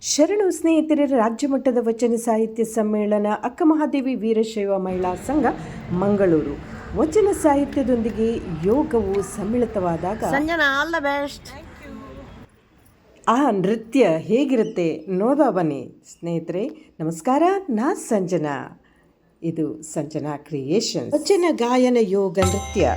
ಶರಣು ಸ್ನೇಹಿತರ ರಾಜ್ಯ ಮಟ್ಟದ ವಚನ ಸಾಹಿತ್ಯ ಸಮ್ಮೇಳನ ಅಕ್ಕಮಹಾದೇವಿ ವೀರಶೈವ ಮಹಿಳಾ ಸಂಘ ಮಂಗಳೂರು. ವಚನ ಸಾಹಿತ್ಯದೊಂದಿಗೆ ಯೋಗವು ಸಮ್ಮಿಳಿತವಾದಾಗ ಆ ನೃತ್ಯ ಹೇಗಿರುತ್ತೆ ನೋಡುವ ಬನ್ನಿ ಸ್ನೇಹಿತರೆ. ನಮಸ್ಕಾರ, ನಾ ಸಂಜನಾ. ಇದು ಸಂಜನಾ ಕ್ರಿಯೇಷನ್. ವಚನ ಗಾಯನ ಯೋಗ ನೃತ್ಯ.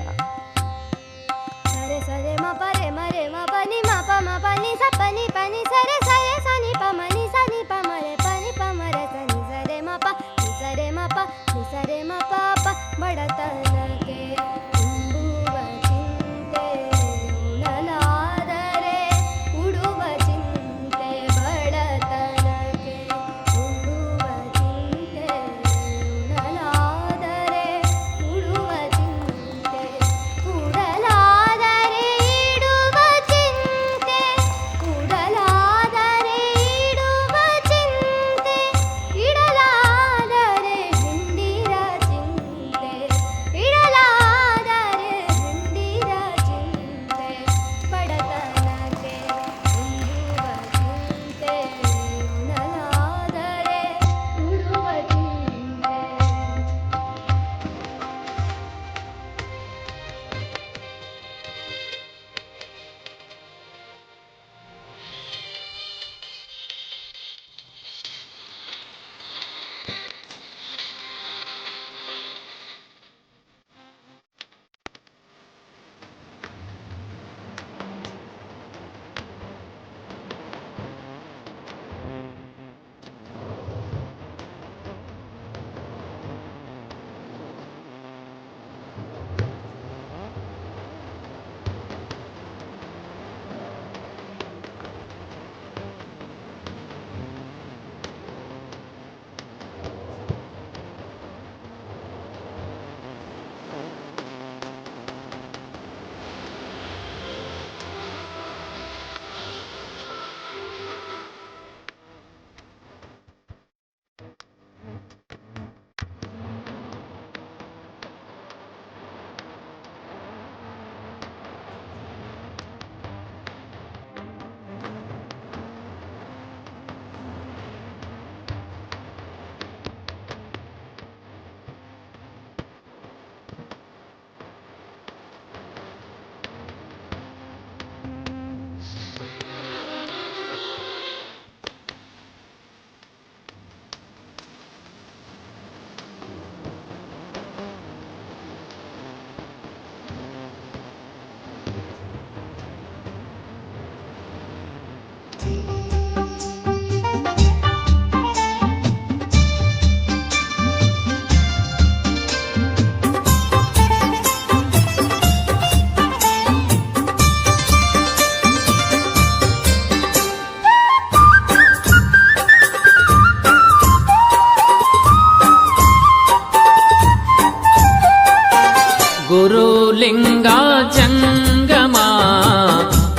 ಗುರುಲಿಂಗ ಜಂಗಮ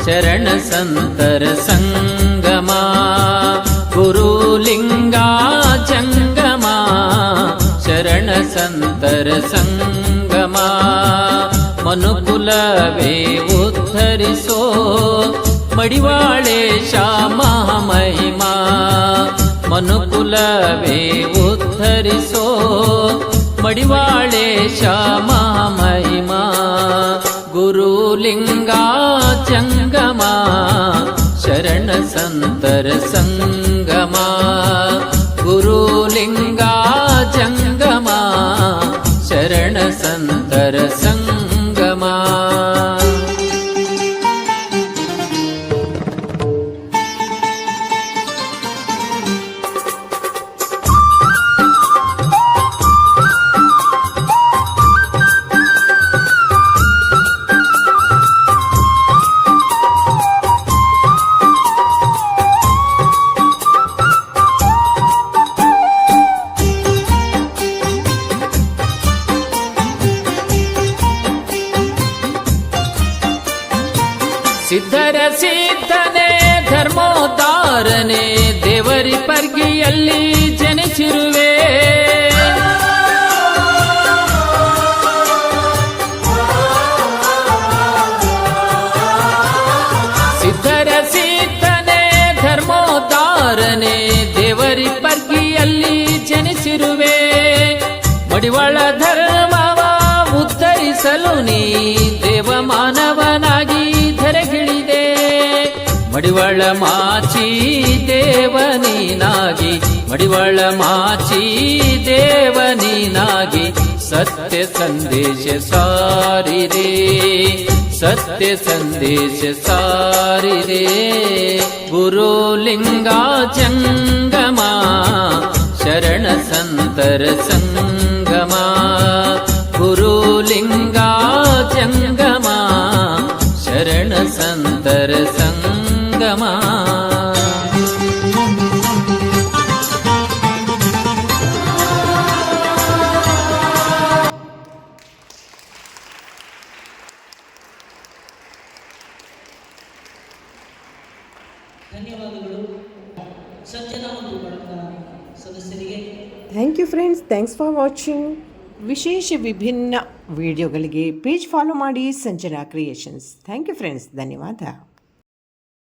ಶರಣ ಸಂತರ ಸಂಗಮ. ಗುರುಲಿಂಗ ಜಂಗಮ ಶರಣ ಸಂತರ ಸಂಗಮ. ಮನುಕುಲವೇ ಉದ್ಧರಿಸೋ ಮಡಿವಾಳೇಶ ಮಹಾಮಹಿಮಾ. ಮನುಕುಲವೇ ಉದ್ಧರಿಸೋ ಮಡಿವಾಳೇಶ ಮಹಾಮಹಿಮಾ. ಗುರುಲಿಂಗ ಜಂಗಮ ಶರಣ ಸಂತರ ಸಂಗಮ. ಗುರುಲಿಂಗ ಜಂಗಮ ಶರಣ ಸಂತರ ಸಂಗಮ. ಸಿದ್ಧರ ಸಿದ್ಧನೆ ಧರ್ಮೋದ್ಧಾರನೆ ದೇವರಿ ಪರ್ಗಿಯಲ್ಲಿ ಜನಿಸಿರುವೆ. ಸಿದ್ಧರ ಸಿದ್ಧನೆ ಧರ್ಮೋದ್ಧಾರ ಧರ್ಮೋದ್ಧಾರನೆ ದೇವರಿ ಪರ್ಗಿಯಲ್ಲಿ ಜನಿಸಿರುವೆ. ಮಡಿವಾಳ ಧರ್ಮವ ಉದ್ಧರಿಸಲು ನೀ ದೇವ ಮಾನವನಾಗಿ ಧರೆಗಿಳಿದೆ. ಮಡಿವಾಳ ಮಾಚಿ ದೇವನೀನಾಗಿ, ಮಡಿವಾಳ ಮಾಚಿ ದೇವನೀನಾಗಿ ಸತ್ಯ ಸಂದೇಶ ಸಾರಿದೆ, ಸತ್ಯ ಸಂದೇಶ ಸಾರಿದೆ. ಗುರುಲಿಂಗ ಜಂಗಮ ಶರಣ ಸಂತರ ಸಂಗಮ, ಗುರುಲಿಂಗ ಜಂಗಮ ಶರಣ ಸಂತರ ಸಂಗಮ. ಧನ್ಯವಾದಗಳು ಸಂಜನಾ ಮತ್ತು ಬಳಗ ಸದಸ್ಯರಿಗೆ. Thank you friends, thanks for watching. ವಿಶೇಷ ವಿಭಿನ್ನ ವಿಡಿಯೋಗಳಿಗೆ ಪೇಜ್ ಫಾಲೋ ಮಾಡಿ Sanjana creations. Thank you friends, ಧನ್ಯವಾದ.